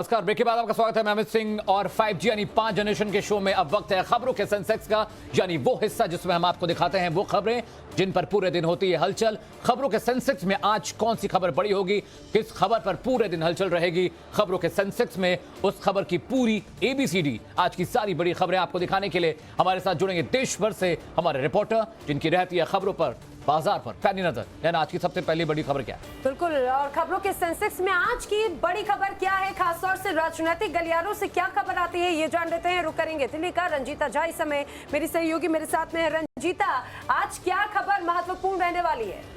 नमस्कार, ब्रेक के बाद आपका स्वागत है। मैं अमित सिंह और 5G यानी 5 जनरेशन के शो में अब वक्त है खबरों के सेंसेक्स का, यानी वो हिस्सा जिसमें हम आपको दिखाते हैं वो खबरें जिन पर पूरे दिन होती है हलचल। खबरों के सेंसेक्स में आज कौन सी खबर बड़ी होगी, किस खबर पर पूरे दिन हलचल रहेगी, खबरों के सेंसेक्स में उस खबर की पूरी ABCD, आज की सारी बड़ी खबरें आपको दिखाने के लिए हमारे साथ जुड़ेंगे देश भर से हमारे रिपोर्टर, जिनकी रहती है खबरों पर बाजार पर पैनी नजर। यानी आज की सबसे पहली बड़ी खबर क्या है? बिल्कुल, और खबरों के सेंसेक्स में आज की बड़ी खबर क्या है, खासतौर से राजनीतिक गलियारों से क्या खबर आती है, ये जान लेते हैं। रुक करेंगे दिल्ली का। रंजीता झा इस समय मेरी सहयोगी मेरे साथ में है। रंजीता, आज क्या खबर महत्वपूर्ण रहने वाली है?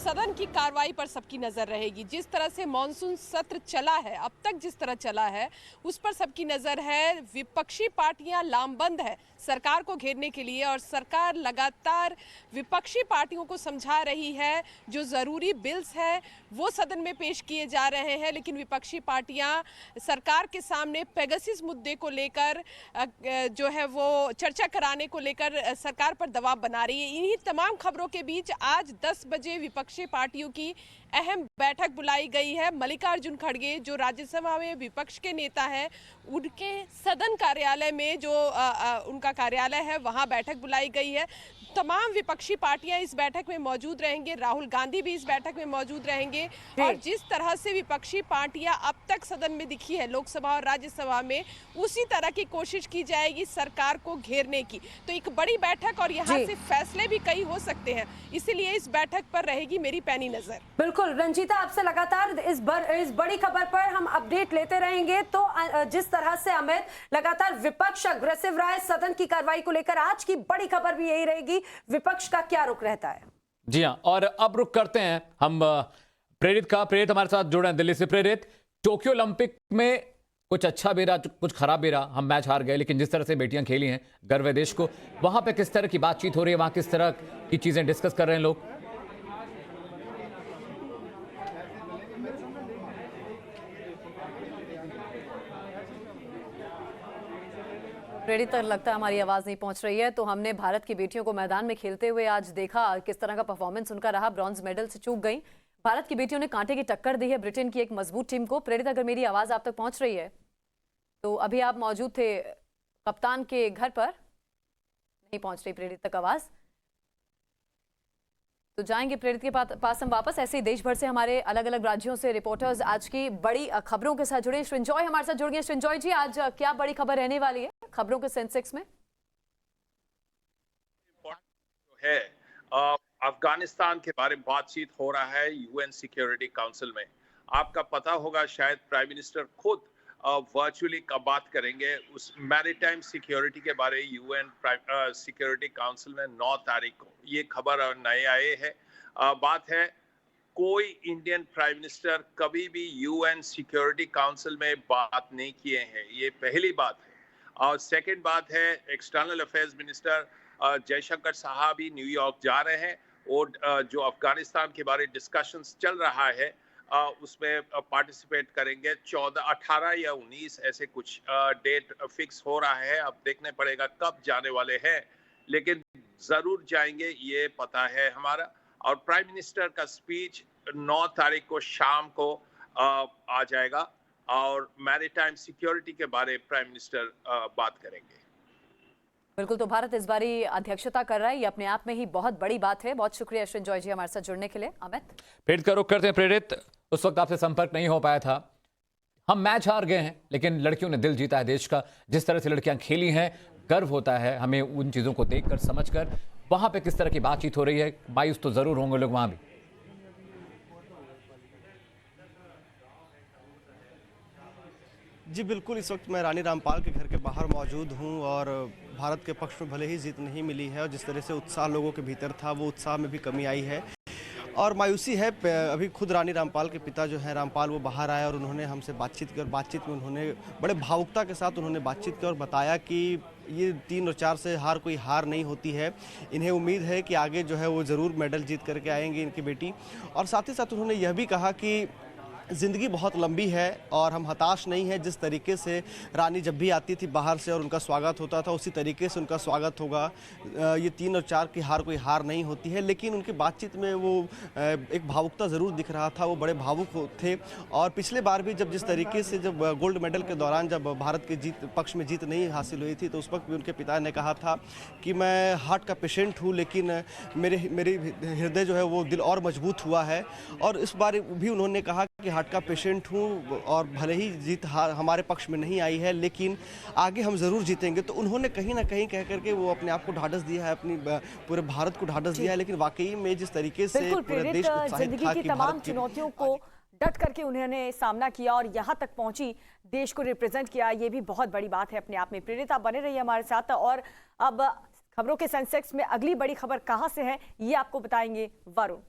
सदन की कार्रवाई पर सबकी नजर रहेगी। जिस तरह से मॉनसून सत्र चला है, अब तक जिस तरह चला है, उस पर सबकी नजर है। विपक्षी पार्टियां लामबंद है सरकार को घेरने के लिए, और सरकार लगातार विपक्षी पार्टियों को समझा रही है जो जरूरी बिल्स हैं वो सदन में पेश किए जा रहे हैं, लेकिन विपक्षी पार्टियां सरकार के सामने पेगासस मुद्दे को लेकर जो है वो चर्चा कराने को लेकर सरकार पर दबाव बना रही है। इन्हीं तमाम खबरों के बीच आज 10 बजे विपक्षी पार्टियों की अहम बैठक बुलाई गई है। मल्लिकार्जुन खड़गे जो राज्यसभा में विपक्ष के नेता हैं, उनके सदन कार्यालय में जो उनका कार्यालय है वहां बैठक बुलाई गई है। तमाम विपक्षी पार्टियां इस बैठक में मौजूद रहेंगे, राहुल गांधी भी इस बैठक में मौजूद रहेंगे। और जिस तरह से विपक्षी पार्टियां अब तक सदन में दिखी है लोकसभा और राज्यसभा में, उसी तरह की कोशिश की जाएगी सरकार को घेरने की। तो एक बड़ी बैठक और यहाँ से फैसले भी कई हो सकते हैं, इसीलिए इस बैठक पर रहेगी मेरी पैनी नजर। बिल्कुल रंजीता, आपसे लगातार इस बड़ी खबर पर हम अपडेट लेते रहेंगे। तो जिस तरह से अमित लगातार विपक्ष अग्रेसिव रहा है सदन की कार्रवाई को लेकर, आज की बड़ी खबर भी यही रहेगी, विपक्ष का क्या रुख रहता है? जी हाँ, और अब रुख करते हैं हम प्रेरित हमारे साथ जुड़े हैं दिल्ली से। प्रेरित, टोक्यो ओलंपिक में कुछ अच्छा भी रहा, कुछ खराब भी रहा, हम मैच हार गए, लेकिन जिस तरह से बेटियां खेली हैं, गर्व है देश को। वहां पे किस तरह की बातचीत हो रही है, वहां किस तरह की चीजें डिस्कस कर रहे हैं लोग? प्रेरित, तक लगता है हमारी आवाज नहीं पहुंच रही है। तो हमने भारत की बेटियों को मैदान में खेलते हुए आज देखा किस तरह का परफॉर्मेंस उनका रहा। ब्रॉन्ज मेडल से चूक गई भारत की बेटियों ने, कांटे की टक्कर दी है ब्रिटेन की एक मजबूत टीम को। प्रेरित, अगर मेरी आवाज आप तक पहुंच रही है तो अभी आप मौजूद थे कप्तान के घर पर, नहीं पहुंच रही प्रेरित तक आवाज, तो जाएंगे प्रेरित के पास हम वापस। ऐसे ही देश भर से हमारे अलग अलग राज्यों से रिपोर्टर्स आज की बड़ी खबरों के साथ जुड़े। श्रृंजॉय हमारे साथ जुड़ गए। श्रृंजॉय जी, आज क्या बड़ी खबर रहने वाली है खबरों के सेंसेक्स में? है अफगानिस्तान के बारे में बातचीत हो रहा है UN सिक्योरिटी काउंसिल में। आपका पता होगा शायद प्राइम मिनिस्टर खुद वर्चुअली बात करेंगे उस मैरीटाइम सिक्योरिटी के बारे UN सिक्योरिटी काउंसिल में 9 तारीख को। ये खबर नए आए है। बात है कोई इंडियन प्राइम मिनिस्टर कभी भी UN सिक्योरिटी काउंसिल में बात नहीं किए हैं, ये पहली बात है। और सेकंड बात है, एक्सटर्नल अफेयर्स मिनिस्टर जयशंकर साहब भी न्यूयॉर्क जा रहे हैं और जो अफगानिस्तान के बारे डिस्कशंस चल रहा है उसमें पार्टिसिपेट करेंगे। 14, 18 या 19 ऐसे कुछ डेट फिक्स हो रहा है। अब देखने पड़ेगा कब जाने वाले हैं, लेकिन जरूर जाएंगे ये पता है हमारा। और प्राइम मिनिस्टर का स्पीच 9 तारीख को शाम को आ जाएगा और मैरीटाइम सिक्योरिटी के बारे में प्राइम मिनिस्टर बात करेंगे। बिल्कुल, तो भारत इस बारी अध्यक्षता कर रहा है, ये अपने आप में ही बहुत बड़ी बात है। बहुत शुक्रिया श्रृंजॉय जी हमारे साथ जुड़ने के लिए। अमित, प्रेरित का रुख करते हैं। प्रेरित, उस वक्त आपसे संपर्क नहीं हो पाया था, हम मैच हार गए हैं, लेकिन लड़कियों ने दिल जीता है देश का। जिस तरह से लड़कियां खेली हैं, गर्व होता है हमें उन चीजों को देखकर समझकर। वहां पे किस तरह की बातचीत हो रही है? मायूस तो जरूर होंगे लोग वहां भी। जी बिल्कुल, इस वक्त मैं रानी रामपाल के घर के बाहर मौजूद हूं और भारत के पक्ष में भले ही जीत नहीं मिली है और जिस तरह से उत्साह लोगों के भीतर था वो उत्साह में भी कमी आई है और मायूसी है। अभी खुद रानी रामपाल के पिता जो है रामपाल, वो बाहर आए और उन्होंने हमसे बातचीत की और बातचीत में उन्होंने बड़े भावुकता के साथ उन्होंने बातचीत की और बताया कि ये 3 और 4 से कोई हार नहीं होती है। इन्हें उम्मीद है कि आगे जो है वो ज़रूर मेडल जीत करके आएंगे इनकी बेटी। और साथ ही साथ उन्होंने यह भी कहा कि ज़िंदगी बहुत लंबी है और हम हताश नहीं हैं। जिस तरीके से रानी जब भी आती थी बाहर से और उनका स्वागत होता था, उसी तरीके से उनका स्वागत होगा। ये 3 और 4 की हार कोई हार नहीं होती है, लेकिन उनकी बातचीत में वो एक भावुकता ज़रूर दिख रहा था। वो बड़े भावुक थे और पिछले बार भी जब जिस तरीके से जब गोल्ड मेडल के दौरान जब भारत के पक्ष में जीत नहीं हासिल हुई थी, तो उस वक्त भी उनके पिता ने कहा था कि मैं हार्ट का पेशेंट हूँ, लेकिन मेरी हृदय जो है वो दिल और मजबूत हुआ है। और इस बार भी उन्होंने कहा कि हार्ट का पेशेंट हूँ और भले ही जीत हमारे पक्ष में नहीं आई है, लेकिन आगे हम ज़रूर जीतेंगे। तो उन्होंने कहीं ना कहीं कह करके वो अपने आप को ढाढ़स दिया है, अपनी पूरे भारत को ढाढ़स दिया है। लेकिन वाकई में जिस तरीके से पूरे देश उत्साहित जिंदगी था की कि तमाम भारत की चुनौतियों को डट करके उन्होंने सामना किया और यहाँ तक पहुंची, देश को रिप्रेजेंट किया, ये भी बहुत बड़ी बात है अपने आप में। प्रेरित, आप बने रहिए हमारे साथ और अब खबरों के सेंसेक्स में अगली बड़ी खबर कहां से है ये आपको बताएंगे वरुण।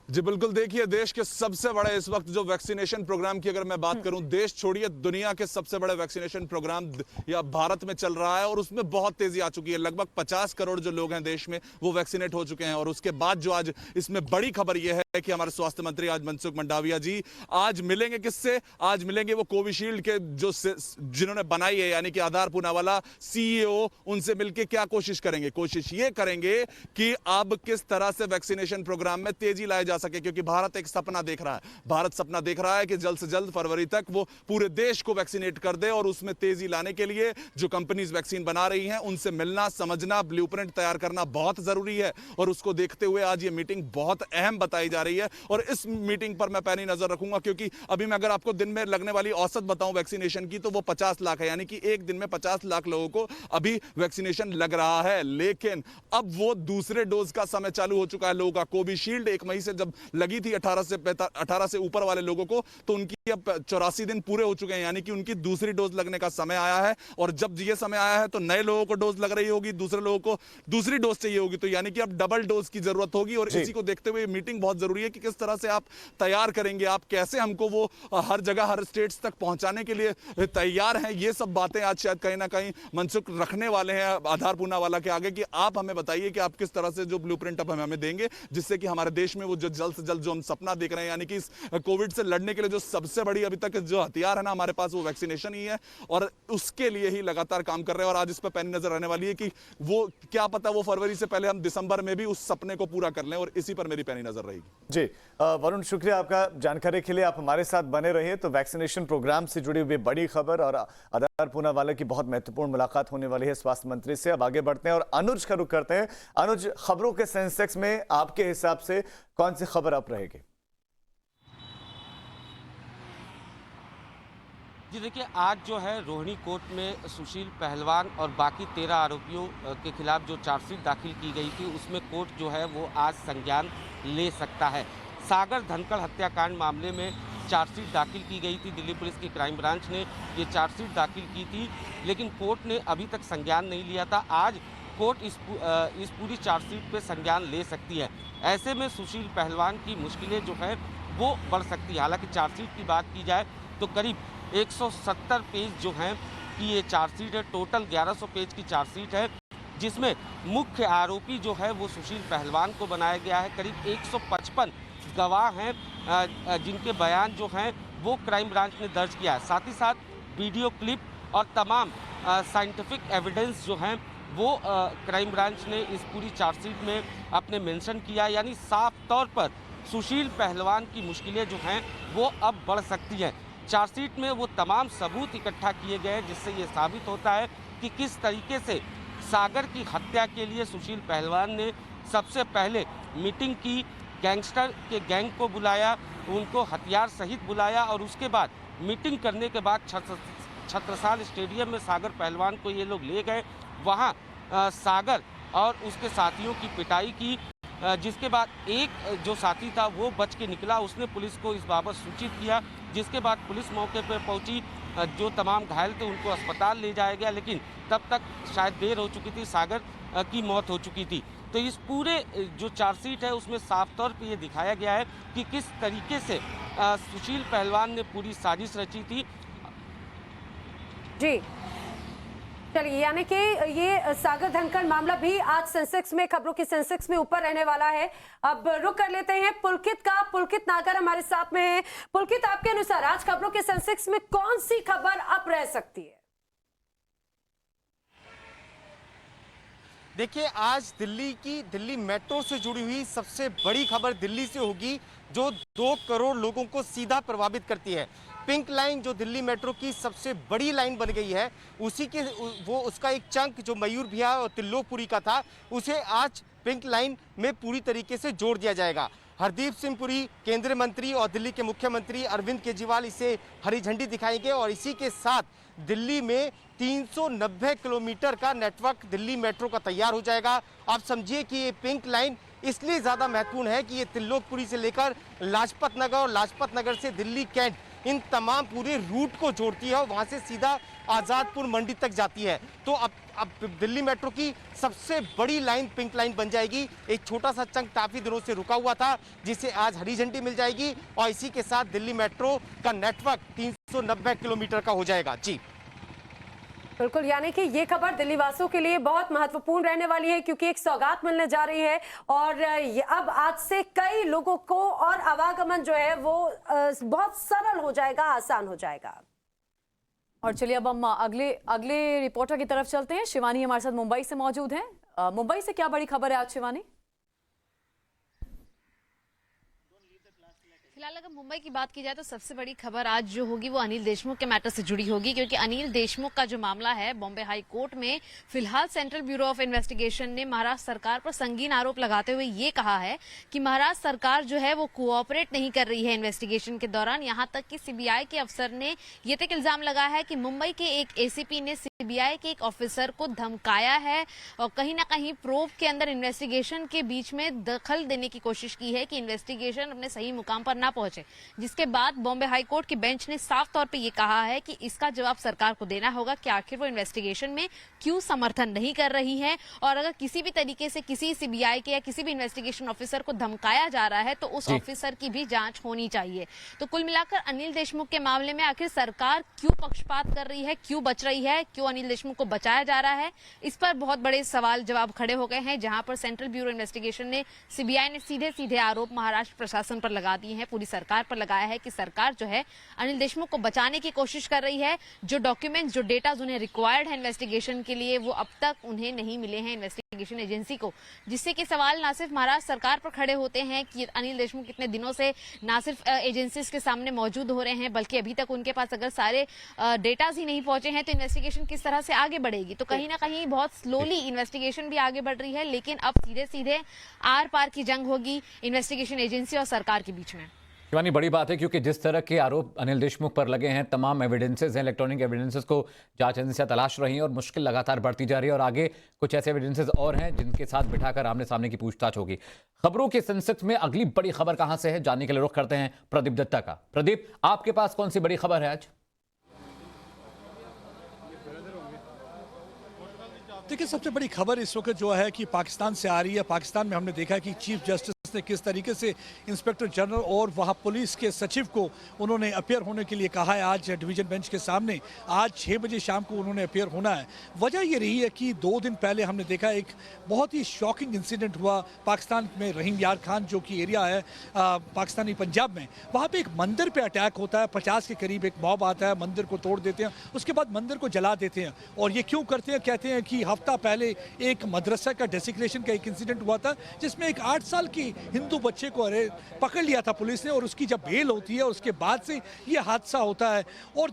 जी बिल्कुल, देखिए देश के सबसे बड़े इस वक्त जो वैक्सीनेशन प्रोग्राम की अगर मैं बात करूं, देश छोड़िए दुनिया के सबसे बड़े वैक्सीनेशन प्रोग्राम या भारत में चल रहा है और उसमें बहुत तेजी आ चुकी है। लगभग 50 करोड़ जो लोग हैं देश में वो वैक्सीनेट हो चुके हैं। और उसके बाद जो आज इसमें बड़ी खबर यह है कि हमारे स्वास्थ्य मंत्री आज मनसुख मंडाविया जी आज मिलेंगे किससे? आज मिलेंगे वो कोविशील्ड के जो जिन्होंने बनाई है, यानी कि आधार पूनावाला CEO, उनसे मिलकर क्या कोशिश करेंगे? कोशिश ये करेंगे कि अब किस तरह से वैक्सीनेशन प्रोग्राम में तेजी लाई जा सके, क्योंकि भारत एक सपना देख रहा है। भारत सपना देख रहा है कि जल्द से जल्द फरवरी तक वो पूरे देश को वैक्सीनेट कर दे और उसमें तेजी लाने के लिए जो कंपनीज वैक्सीन बना रही हैं उनसे मिलना, समझना, ब्लूप्रिंट तैयार करना बहुत जरूरी है। और उसको देखते हुए आज ये मीटिंग बहुत अहम बताई जा रही है और इस मीटिंग पर मैं पैनी नजर रखूंगा, क्योंकि अभी मैं अगर आपको दिन में लगने वाली औसत बताऊं वैक्सीनेशन की, तो वो 50 लाख है, यानी कि एक दिन में 50 लाख लोगों को अभी वैक्सीनेशन लग रहा है। लेकिन अब वो दूसरे डोज का समय चालू हो चुका है लोगों का। कोविशील्ड 1 मई से जब लगी थी 18 से ऊपर वाले लोगों को, तो उनकी अब 84 दिन पूरे हो चुके हैं, यानी कि उनकी दूसरी डोज लगने का समय आया है। और जब ये समय आया है तो नए लोगों को डोज लग रही होगी, दूसरे लोगों को दूसरी डोज चाहिए होगी, तो यानी कि अब डबल डोज की जरूरत होगी। और इसी को देखते हुए मीटिंग बहुत जरूरी है कि किस तरह से आप तैयार करेंगे, आप कैसे हमको वो हर जगह हर स्टेट्स तक पहुंचाने के लिए तैयार हैं। ये सब बातें आज शायद कहीं ना कहीं मनसुख रखने वाले हैं आधार पूनावाला के आगे कि आप हमें बताइए कि आप किस तरह से जो ब्लूप्रिंट अब हमें देंगे, जिससे कि हमारे देश में वो जो जल्द से जल्द जो हम सपना देख रहे हैं, यानी कि इस कोविड से लड़ने के लिए जो सबसे बड़ी अभी तक जो हथियार है ना हमारे पास, वो वैक्सीनेशन ही है। और उसके लिए ही लगातार काम कर रहे हैं और आज इस पर पैनी नजर रहने वाली है कि वो क्या पता वो फरवरी से पहले हम दिसंबर में भी उस सपने को पूरा कर लें, और इसी पर मेरी पैनी नजर रहेगी। जी वरुण, शुक्रिया आपका जानकारी के लिए। आप हमारे साथ बने रहिए। तो वैक्सीनेशन प्रोग्राम से जुड़ी हुई बड़ी खबर और आधार पूनावाला की बहुत महत्वपूर्ण मुलाकात होने वाली है स्वास्थ्य मंत्री से। अब आगे बढ़ते हैं और अनुज का रुख करते हैं। अनुज, खबरों के सेंसेक्स में आपके हिसाब से कौन सी खबर अप रहेगी? जी देखिए, आज जो है रोहिणी कोर्ट में सुशील पहलवान और बाकी 13 आरोपियों के खिलाफ जो चार्जशीट दाखिल की गई थी, उसमें कोर्ट जो है वो आज संज्ञान ले सकता है। सागर धनखड़ हत्याकांड मामले में चार्जशीट दाखिल की गई थी। दिल्ली पुलिस की क्राइम ब्रांच ने ये चार्जशीट दाखिल की थी, लेकिन कोर्ट ने अभी तक संज्ञान नहीं लिया था। आज कोर्ट इस पूरी चार्जशीट पे संज्ञान ले सकती है। ऐसे में सुशील पहलवान की मुश्किलें जो है वो बढ़ सकती है। हालांकि चार्जशीट की बात की जाए तो करीब 170 पेज जो हैं कि ये चार्जशीट है। टोटल 1100 पेज की चार्जशीट है, जिसमें मुख्य आरोपी जो है वो सुशील पहलवान को बनाया गया है। करीब 155 गवाह हैं जिनके बयान जो हैं वो क्राइम ब्रांच ने दर्ज किया है। साथ ही साथ वीडियो क्लिप और तमाम साइंटिफिक एविडेंस जो हैं वो क्राइम ब्रांच ने इस पूरी चार्जशीट में अपने मेंशन किया। यानी साफ तौर पर सुशील पहलवान की मुश्किलें जो हैं वो अब बढ़ सकती हैं। चार्जशीट में वो तमाम सबूत इकट्ठा किए गए हैं, जिससे ये साबित होता है कि किस तरीके से सागर की हत्या के लिए सुशील पहलवान ने सबसे पहले मीटिंग की, गैंगस्टर के गैंग को बुलाया, उनको हथियार सहित बुलाया और उसके बाद मीटिंग करने के बाद छत्रसाल स्टेडियम में सागर पहलवान को ये लोग ले गए। वहाँ सागर और उसके साथियों की पिटाई की, जिसके बाद एक जो साथी था वो बच के निकला। उसने पुलिस को इस बाबत सूचित किया, जिसके बाद पुलिस मौके पर पहुंची। जो तमाम घायल थे उनको अस्पताल ले जाया गया, लेकिन तब तक शायद देर हो चुकी थी, सागर की मौत हो चुकी थी। तो इस पूरे जो चार्जशीट है उसमें साफ तौर पे ये दिखाया गया है कि किस तरीके से सुशील पहलवान ने पूरी साजिश रची थी। जी चलिए, यानी कि ये सागर धनखड़ मामला भी आज सेंसेक्स में, खबरों के सेंसेक्स में ऊपर रहने वाला है। अब रुक कर लेते हैं पुलकित का। पुलकित नागर हमारे साथ में है। पुलकित, आपके अनुसार आज खबरों के सेंसेक्स में कौन सी खबर अब रह सकती है? देखिए, आज दिल्ली मेट्रो से जुड़ी हुई सबसे बड़ी खबर दिल्ली से होगी, जो 2 करोड़ लोगों को सीधा प्रभावित करती है। पिंक लाइन जो दिल्ली मेट्रो की सबसे बड़ी लाइन बन गई है, उसका एक चंक जो मयूर विहार और त्रिलोकपुरी का था, उसे आज पिंक लाइन में पूरी तरीके से जोड़ दिया जाएगा। हरदीप सिंह पुरी केंद्रीय मंत्री और दिल्ली के मुख्यमंत्री अरविंद केजरीवाल इसे हरी झंडी दिखाएंगे और इसी के साथ दिल्ली में 390 किलोमीटर का नेटवर्क दिल्ली मेट्रो का तैयार हो जाएगा। आप समझिए कि ये पिंक लाइन इसलिए ज़्यादा महत्वपूर्ण है कि ये त्रिलोकपुरी से लेकर लाजपत नगर और लाजपत नगर से दिल्ली कैंट, इन तमाम पूरे रूट को जोड़ती है और वहाँ से सीधा आज़ादपुर मंडी तक जाती है। तो अब दिल्ली मेट्रो की सबसे बड़ी लाइन पिंक लाइन बन जाएगी। एक छोटा सा चंक काफ़ी दिनों से रुका हुआ था, जिसे आज हरी झंडी मिल जाएगी और इसी के साथ दिल्ली मेट्रो का नेटवर्क 390 किलोमीटर का हो जाएगा। जी बिल्कुल, यानी कि ये खबर दिल्ली वासियों के लिए बहुत महत्वपूर्ण रहने वाली है, क्योंकि एक सौगात मिलने जा रही है और अब आज से कई लोगों को और आवागमन जो है वो बहुत सरल हो जाएगा, आसान हो जाएगा। और चलिए अब हम अगले रिपोर्टर की तरफ चलते हैं। शिवानी हमारे साथ मुंबई से मौजूद हैं। मुंबई से क्या बड़ी खबर है आज शिवानी? फिलहाल अगर मुंबई की बात की जाए तो सबसे बड़ी खबर आज जो होगी वो अनिल देशमुख के मैटर से जुड़ी होगी, क्योंकि अनिल देशमुख का जो मामला है बॉम्बे हाई कोर्ट में फिलहाल सेंट्रल ब्यूरो ऑफ इन्वेस्टिगेशन ने महाराष्ट्र सरकार पर संगीन आरोप लगाते हुए ये कहा है कि महाराष्ट्र सरकार जो है वो कोऑपरेट नहीं कर रही है इन्वेस्टिगेशन के दौरान। यहाँ तक कि सीबीआई के अफसर ने ये तक इल्जाम लगाया है कि मुंबई के एक एसीपी ने सीबीआई के एक ऑफिसर को धमकाया है और कहीं ना कहीं प्रोब के अंदर इन्वेस्टिगेशन के बीच में दखल देने की कोशिश की है कि इन्वेस्टिगेशन अपने सही मुकाम पर ना पहुंचे। जिसके बाद बॉम्बे हाई कोर्ट की बेंच ने साफ तौर पे ये कहा है कि इसका जवाब सरकार को देना होगा कि आखिर वो इन्वेस्टिगेशन में क्यों समर्थन नहीं कर रही है, और अगर किसी भी तरीके से किसी सीबीआई के या किसी भी इन्वेस्टिगेशन ऑफिसर को धमकाया जा रहा है तो उस ऑफिसर की भी जांच होनी चाहिए। तो कुल मिलाकर अनिल देशमुख के मामले में आखिर सरकार क्यों पक्षपात कर रही है, क्यों बच रही है, क्यों अनिल देशमुख को बचाया जा रहा है, इस पर बहुत बड़े सवाल जवाब खड़े हो गए हैं। जहां पर सेंट्रल ब्यूरो इन्वेस्टिगेशन ने, सीबीआई ने सीधे सीधे आरोप महाराष्ट्र प्रशासन पर लगा दिए हैं, पूरी सरकार पर लगाया है कि सरकार जो है अनिल देशमुख को बचाने की कोशिश कर रही है। जो डॉक्यूमेंट्स, जो डेटाज उन्हें रिक्वायर्ड है इन्वेस्टिगेशन के लिए, वो अब तक उन्हें नहीं मिले हैं इन्वेस्टिगेशन एजेंसी को, जिससे कि सवाल ना सिर्फ महाराष्ट्र सरकार पर खड़े होते हैं कि अनिल देशमुख कितने दिनों से ना सिर्फ एजेंसीज के सामने मौजूद हो रहे हैं, बल्कि अभी तक उनके पास अगर सारे डेटाज ही नहीं पहुंचे हैं तो इन्वेस्टिगेशन किस तरह से आगे बढ़ेगी। तो कहीं ना कहीं बहुत स्लोली इन्वेस्टिगेशन भी आगे बढ़ रही है, लेकिन अब सीधे सीधे आर पार की जंग होगी इन्वेस्टिगेशन एजेंसी और सरकार के बीच में। शिवानी, बड़ी बात है क्योंकि जिस तरह के आरोप अनिल देशमुख पर लगे हैं, तमाम एविडेंसेस हैं, इलेक्ट्रॉनिक एविडेंसेस को जांच एजेंसियां तलाश रही हैं और मुश्किल लगातार बढ़ती जा रही है और आगे कुछ ऐसे एविडेंसेस और हैं जिनके साथ बिठाकर आमने सामने की पूछताछ होगी। खबरों के सेंसेक्स में अगली बड़ी खबर कहां से है, जानने के लिए रुख करते हैं प्रदीप दत्ता का। प्रदीप, आपके पास कौन सी बड़ी खबर है आज? देखिए, सबसे बड़ी खबर इस वक्त जो है कि पाकिस्तान से आ रही है। पाकिस्तान में हमने देखा है कि चीफ जस्टिस ने किस तरीके से इंस्पेक्टर जनरल और वहाँ पुलिस के सचिव को उन्होंने अपियर होने के लिए कहा है आज डिवीजन बेंच के सामने। आज 6 बजे शाम को उन्होंने अपियर होना है। वजह ये रही है कि 2 दिन पहले हमने देखा एक बहुत ही शॉकिंग इंसिडेंट हुआ पाकिस्तान में, रहीम यार खान जो कि एरिया है पाकिस्तानी पंजाब में, वहाँ पे एक मंदिर पे अटैक होता है। 50 के करीब एक मॉब आता है, मंदिर को तोड़ देते हैं, उसके बाद मंदिर को जला देते हैं। और ये क्यों करते हैं? कहते हैं कि हफ्ता पहले एक मदरसा का डेसिग्नेशन का एक इंसिडेंट हुआ था, जिसमें एक 8 साल की हिंदू बच्चे को पकड़ लिया था पुलिस ने, और उसकी जब बेल होती है उसके बाद से ये हादसा होता है। और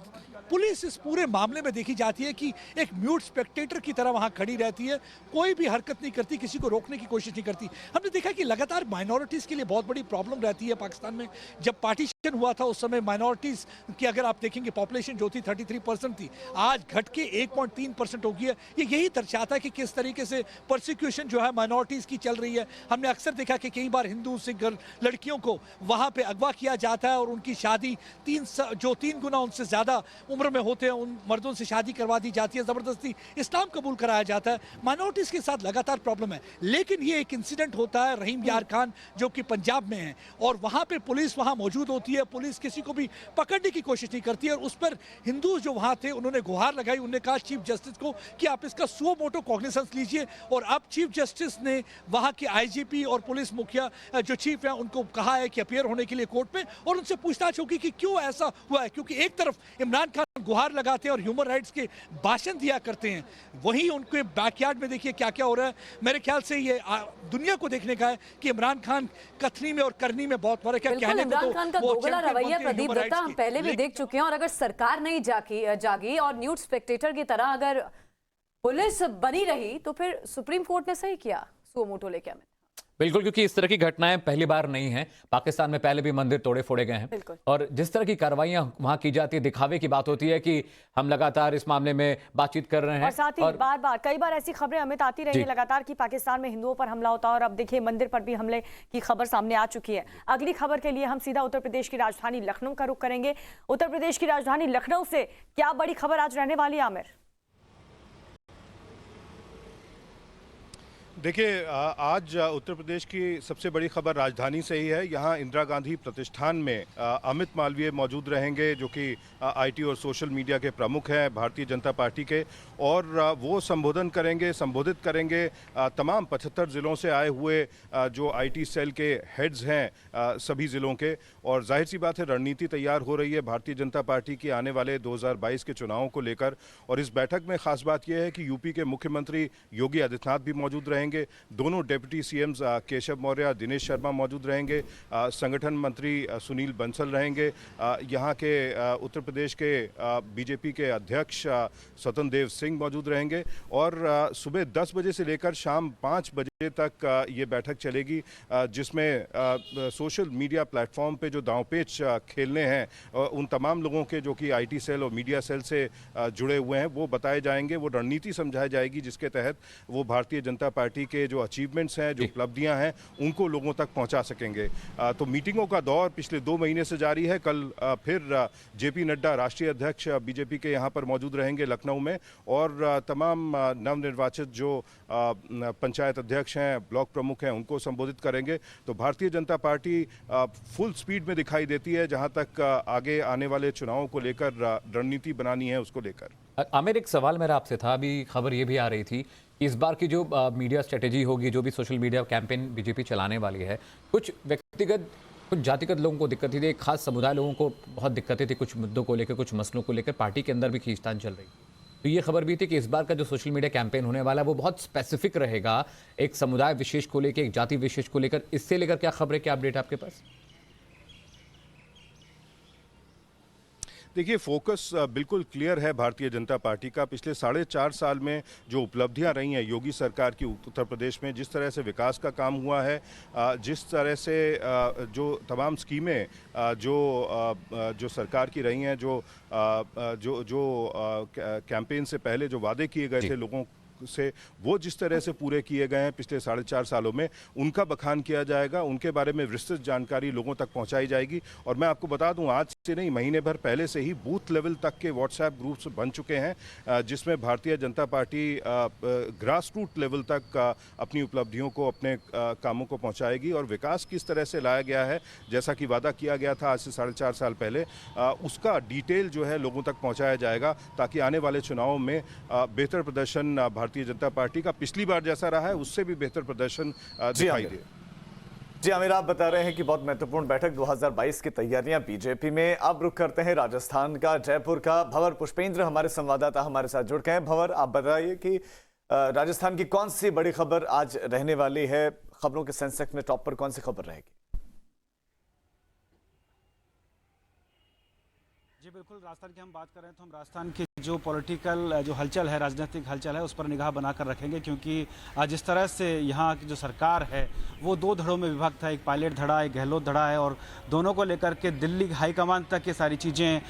पुलिस इस पूरे मामले में देखी जाती है कि एक म्यूट स्पेक्टेटर की तरह वहां खड़ी रहती है, कोई भी हरकत नहीं करती, किसी को रोकने की कोशिश नहीं करती। हमने देखा कि लगातार माइनॉरिटीज़ के लिए बहुत बड़ी प्रॉब्लम रहती है पाकिस्तान में। जब पार्टीशन हुआ था उस समय माइनॉरिटीज़ की अगर आप देखेंगे पॉपुलेशन जो थी 33% थी, आज घट के 1.3% हो गई है। ये यही दर्शाता है कि किस तरीके से परसिक्यूशन जो है माइनॉरिटीज़ की चल रही है। हमने अक्सर देखा कि कई बार हिंदू सिख लड़कियों को वहाँ पर अगवा किया जाता है और उनकी शादी 3 गुना उनसे ज़्यादा उम्र में होते हैं उन मर्दों से शादी करवा दी जाती है, ज़बरदस्ती इस्लाम कबूल कराया जाता है। माइनॉरिटीज़ के साथ लगातार प्रॉब्लम है। लेकिन ये एक इंसिडेंट होता है रहीम यार खान जो कि पंजाब में है, और वहाँ पे पुलिस वहाँ मौजूद होती है, पुलिस किसी को भी पकड़ने की कोशिश नहीं करती है, और उस पर हिंदू जो वहाँ थे उन्होंने गुहार लगाई। उन्होंने कहा चीफ जस्टिस को कि आप इसका सुओ मोटो कॉग्निजेंस लीजिए, और अब चीफ जस्टिस ने वहाँ के आईजीपी और पुलिस मुखिया जो चीफ है उनको कहा है कि अपीयर होने के लिए कोर्ट में, और उनसे पूछताछ होगी कि क्यों ऐसा हुआ है। क्योंकि एक तरफ इमरान खान गुहार लगाते हैं और ह्यूमन राइट्स के भाषण दिया करते हैं, वहीं उनके बैकयार्ड में देखिए क्या क्या हो रहा है। मेरे ख्याल से ये दुनिया को देखने का है कि इमरान खान कथनी में और करनी में बहुत फर्क है। कहने में इमरान खान का वो दोगला चैंपियन रवैया बनते हैं प्रदीप human दत्ता rights हम की। पहले भी देख चुके हैं, और अगर सरकार नहीं जागी और न्यूज स्पेक्टेटर की तरह अगर पुलिस बनी रही तो फिर सुप्रीम कोर्ट ने सही किया सुओ मोटो लेके आने। बिल्कुल, क्योंकि इस तरह की घटनाएं पहली बार नहीं हैं। पाकिस्तान में पहले भी मंदिर तोड़े फोड़े गए हैं, और जिस तरह की कार्रवाइयां वहां की जाती है दिखावे की बात होती है कि हम लगातार इस मामले में बातचीत कर रहे हैं। और साथ ही बार बार कई बार ऐसी खबरें अमित आती रही है लगातार कि पाकिस्तान में हिंदुओं पर हमला होता है, और अब देखिए मंदिर पर भी हमले की खबर सामने आ चुकी है। अगली खबर के लिए हम सीधा उत्तर प्रदेश की राजधानी लखनऊ का रुख करेंगे। उत्तर प्रदेश की राजधानी लखनऊ से क्या बड़ी खबर आज रहने वाली है आमिर? देखिए, आज उत्तर प्रदेश की सबसे बड़ी खबर राजधानी से ही है। यहाँ इंदिरा गांधी प्रतिष्ठान में अमित मालवीय मौजूद रहेंगे, जो कि आईटी और सोशल मीडिया के प्रमुख हैं भारतीय जनता पार्टी के, और वो संबोधित करेंगे तमाम 75 ज़िलों से आए हुए जो आईटी सेल के हेड्स हैं सभी ज़िलों के। और जाहिर सी बात है रणनीति तैयार हो रही है भारतीय जनता पार्टी की आने वाले 2022 के चुनावों को लेकर। और इस बैठक में खास बात यह है कि यूपी के मुख्यमंत्री योगी आदित्यनाथ भी मौजूद रहेंगे, दोनों डिप्टी सीएम्स केशव मौर्य, दिनेश शर्मा मौजूद रहेंगे, संगठन मंत्री सुनील बंसल रहेंगे, यहाँ के उत्तर प्रदेश के बीजेपी के अध्यक्ष स्वतंत्र देव सिंह मौजूद रहेंगे। और सुबह 10 बजे से लेकर शाम 5 बजे तक ये बैठक चलेगी, जिसमें सोशल मीडिया प्लेटफॉर्म पे जो दांवपेच खेलने हैं उन तमाम लोगों के जो कि आईटी सेल और मीडिया सेल से जुड़े हुए हैं वो बताए जाएंगे, वो रणनीति समझाई जाएगी जिसके तहत वो भारतीय जनता पार्टी के जो अचीवमेंट्स हैं, जो उपलब्धियां हैं, उनको लोगों तक पहुंचा सकेंगे। तो मीटिंगों का दौर पिछले 2 महीने से जारी है। कल फिर जेपी नड्डा राष्ट्रीय अध्यक्ष बीजेपी के यहाँ पर मौजूद रहेंगे लखनऊ में, और तमाम नवनिर्वाचित जो पंचायत अध्यक्ष हैं, ब्लॉक प्रमुख हैं, उनको संबोधित करेंगे। तो Bharatiya Janata party full speed में दिखाई देती है जहाँ तक आगे आने वाले चुनावों को लेकर रणनीति बनानी है उसको लेकर। आमिर, एक सवाल मेरा आपसे था, अभी खबर ये भी आ रही थी इस बार की जो मीडिया स्ट्रेटेजी होगी, जो भी सोशल मीडिया कैंपेन बीजेपी चलाने वाली है, कुछ व्यक्तिगत कुछ जातिगत लोगों को दिक्कत थी, एक खास समुदाय लोगों को बहुत दिक्कतें थी, कुछ मुद्दों को लेकर, कुछ मसलों को लेकर पार्टी के अंदर भी खींचतान चल रही। तो ये खबर भी थी कि इस बार का जो सोशल मीडिया कैंपेन होने वाला है वो बहुत स्पेसिफिक रहेगा, एक समुदाय विशेष को लेकर, एक जाति विशेष को लेकर। इससे लेकर क्या खबर है, क्या अपडेट आपके पास? देखिए, फोकस बिल्कुल क्लियर है भारतीय जनता पार्टी का। पिछले 4.5 साल में जो उपलब्धियां रही हैं योगी सरकार की उत्तर प्रदेश में, जिस तरह से विकास का काम हुआ है, जिस तरह से जो तमाम स्कीमें जो सरकार की रही हैं, जो कैंपेन से पहले जो वादे किए गए थे लोगों से, वो जिस तरह से पूरे किए गए हैं पिछले 4.5 सालों में, उनका बखान किया जाएगा, उनके बारे में विस्तृत जानकारी लोगों तक पहुंचाई जाएगी। और मैं आपको बता दूं, आज से नहीं महीने भर पहले से ही बूथ लेवल तक के व्हाट्सएप ग्रुप्स बन चुके हैं, जिसमें Bharatiya Janata party grass root level तक अपनी उपलब्धियों को, अपने कामों को पहुंचाएगी। और विकास किस तरह से लाया गया है, जैसा कि वादा किया गया था आज से 4.5 साल पहले, उसका डिटेल जो है लोगों तक पहुंचाया जाएगा, ताकि आने वाले चुनावों में बेहतर प्रदर्शन भारतीय जनता पार्टी का पिछली बार जैसा रहा है उससे भी बेहतर प्रदर्शन दिखाई दे। जी आमिर, आप बता रहे हैं कि बहुत महत्वपूर्ण बैठक 2022 की तैयारियां बीजेपी में। अब रुख करते हैं राजस्थान का, जयपुर का। भंवर पुष्पेंद्र हमारे संवाददाता हमारे साथ जुड़ गए हैं। भंवर, आप बताइए कि राजस्थान की कौन सी बड़ी खबर आज रहने वाली है? खबरों के सेंसेक्स में टॉप पर कौन सी खबर रहेगी? जी बिल्कुल, राजस्थान की हम बात करें तो हम राजस्थान की जो पॉलिटिकल जो हलचल है, राजनीतिक हलचल है, उस पर निगाह बनाकर रखेंगे, क्योंकि जिस तरह से यहाँ की जो सरकार है वो 2 धड़ों में विभक्त है। एक पायलट धड़ा, एक गहलोत धड़ा है, और दोनों को लेकर के दिल्ली हाईकमान तक ये सारी चीज़ें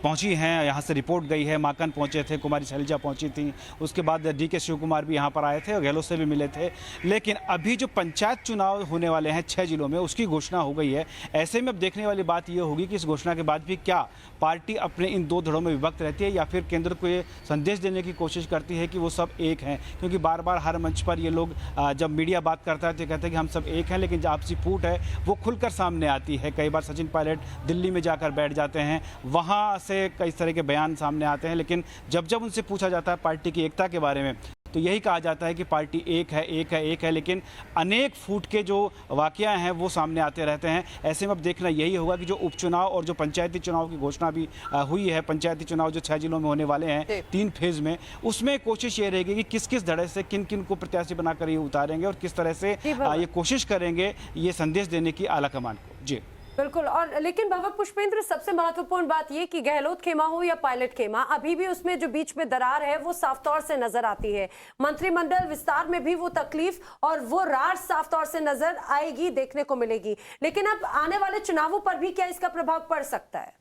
पहुंची हैं, यहाँ से रिपोर्ट गई है। माकन पहुंचे थे, कुमारी शैलजा पहुंची थी, उसके बाद DK शिव कुमार भी यहाँ पर आए थे और गहलोत से भी मिले थे। लेकिन अभी जो पंचायत चुनाव होने वाले हैं 6 जिलों में, उसकी घोषणा हो गई है। ऐसे में अब देखने वाली बात ये होगी कि इस घोषणा के बाद भी क्या पार्टी अपने इन 2 धड़ों में विभक्त रहती है या फिर केंद्र को ये संदेश देने की कोशिश करती है कि वो सब एक हैं। क्योंकि बार बार हर मंच पर ये लोग जब मीडिया बात करता है तो कहते हैं कि हम सब एक हैं, लेकिन जो आपसी फूट है वो खुलकर सामने आती है। कई बार सचिन पायलट दिल्ली में जाकर बैठ जाते हैं, वहाँ से कई तरह के बयान सामने आते हैं, लेकिन जब जब उनसे पूछा जाता है पार्टी की एकता के बारे में तो यही कहा जाता है कि पार्टी एक है, एक है, एक है। लेकिन अनेक फूट के जो वाकया हैं वो सामने आते रहते हैं। ऐसे में अब देखना यही होगा कि जो उपचुनाव और जो पंचायती चुनाव की घोषणा भी हुई है, पंचायती चुनाव जो 6 जिलों में होने वाले हैं 3 फेज में, उसमें कोशिश ये रहेगी कि किस किस धड़े से किन किन को प्रत्याशी बनाकर ये उतारेंगे और किस तरह से ये कोशिश करेंगे ये संदेश देने की आला कमान को। जी बिल्कुल। और लेकिन भगवत पुष्पेंद्र, सबसे महत्वपूर्ण बात ये कि गहलोत खेमा हो या पायलट खेमा, अभी भी उसमें जो बीच में दरार है वो साफ तौर से नजर आती है। मंत्रिमंडल विस्तार में भी वो तकलीफ और वो रार साफ तौर से नजर आएगी, देखने को मिलेगी। लेकिन अब आने वाले चुनावों पर भी क्या इसका प्रभाव पड़ सकता है?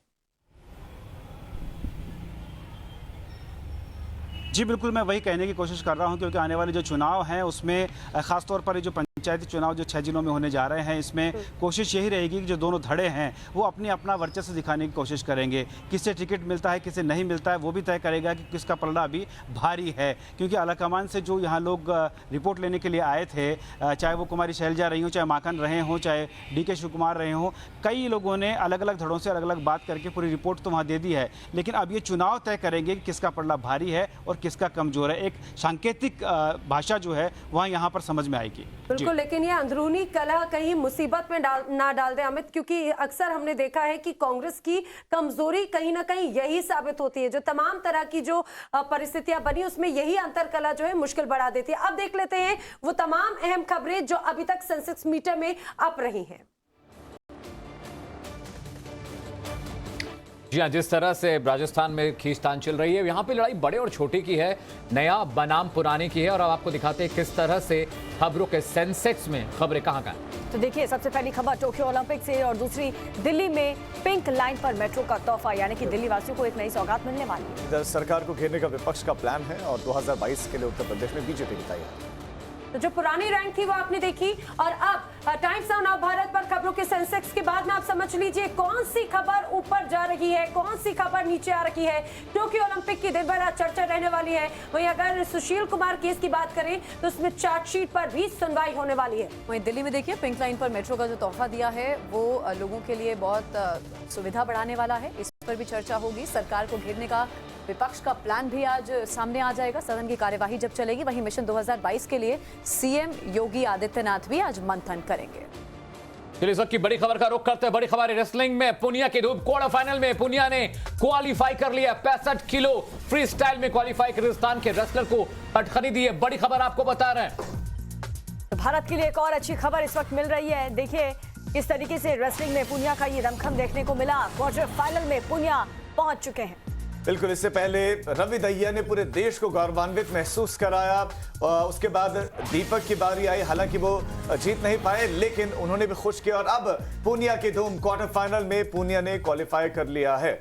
जी बिल्कुल, मैं वही कहने की कोशिश कर रहा हूं, क्योंकि आने वाले जो चुनाव हैं उसमें खासतौर पर जो पंचायती चुनाव जो 6 जिलों में होने जा रहे हैं, इसमें कोशिश यही रहेगी कि जो दोनों धड़े हैं वो अपना वर्चस्व दिखाने की कोशिश करेंगे। किससे टिकट मिलता है, किसे नहीं मिलता है, वो भी तय करेगा कि किसका पलड़ा अभी भारी है। क्योंकि आलाकमान से जो यहाँ लोग रिपोर्ट लेने के लिए आए थे, चाहे वो कुमारी शैलजा रही हो, चाहे माकन रहे हों, चाहे DK शिव कुमार रहे हों, कई लोगों ने अलग अलग धड़ों से अलग अलग बात करके पूरी रिपोर्ट तो वहाँ दे दी है। लेकिन अब ये चुनाव तय करेंगे कि किसका पलड़ा भारी है और किसका कमजोर है। एक सांकेतिक भाषा जो है वहाँ यहाँ पर समझ में आएगी। बिल्कुल, लेकिन ये अंदरूनी कलह कहीं मुसीबत में ना डाल दे अमित, क्योंकि अक्सर हमने देखा है कि कांग्रेस की कमजोरी कहीं ना कहीं यही साबित होती है। जो तमाम तरह की जो परिस्थितियां बनी उसमें यही अंतरकलह जो है मुश्किल बढ़ा देती है। अब देख लेते हैं वो तमाम अहम खबरें जो अभी तक सेंसेक्स मीटर में अप रही हैं। जी हाँ, जिस तरह से राजस्थान में खींचतान चल रही है, यहाँ पे लड़ाई बड़े और छोटे की है, नया बनाम पुराने की है। और अब आपको दिखाते हैं किस तरह से खबरों के सेंसेक्स में खबरें कहाँ कहाँ। तो देखिए, सबसे पहली खबर टोक्यो ओलंपिक से और दूसरी दिल्ली में पिंक लाइन पर मेट्रो का तोहफा, यानी कि दिल्ली वासियों को एक नई सौगात मिलने वाली है। इधर सरकार को घेरने का विपक्ष का प्लान है और 2022 के लिए उत्तर प्रदेश में बीजेपी की तैयारी। तो जो पुरानी रैंक थी वो आपने देखी, और अब टाइम्स ऑफ भारत पर खबरों के सेंसेक्स के बाद में आप समझ लीजिए कौन सी खबर ऊपर जा रही है, कौन सी खबर नीचे आ रही है। टोक्यो ओलंपिक की दिन भर आज चर्चा रहने वाली है। वहीं अगर सुशील कुमार केस की बात करें तो उसमें चार्जशीट पर भी सुनवाई होने वाली है। वहीं दिल्ली में देखिए, पिंक लाइन पर मेट्रो का जो तोहफा दिया है वो लोगों के लिए बहुत सुविधा बढ़ाने वाला है। इस पर भी चर्चा होगी। सरकार को घेरने का विपक्ष का प्लान भी आज सामने आ जाएगा सदन की कार्यवाही जब चलेगी। वहीं मिशन 2022 के लिए सीएम योगी आदित्यनाथ भी आज मंथन करेंगे। चलिए, इस वक्त की बड़ी खबर का रुख करते हैं। बड़ी खबर है रेसलिंग में। पूनिया की धूप, क्वार्टर फाइनल में पूनिया ने क्वालिफाई कर लिया। 65 किलो फ्री स्टाइल में क्वालिफाई किर्गिस्तान के रेसलर को पटखनी दी है। बड़ी खबर आपको बता रहे हैं। तो भारत के लिए एक और अच्छी खबर इस वक्त मिल रही है। देखिए किस तरीके से रेसलिंग में पूनिया का ये दमखम देखने को मिला। क्वार्टर फाइनल में पूनिया पहुंच चुके हैं। बिल्कुल, इससे पहले रवि दहिया ने पूरे देश को गौरवान्वित महसूस कराया। उसके बाद दीपक की बारी आई, हालांकि वो जीत नहीं पाए लेकिन उन्होंने भी खुश किया। और अब पूनिया की धूम, क्वार्टर फाइनल में पूनिया ने क्वालिफाई कर लिया है।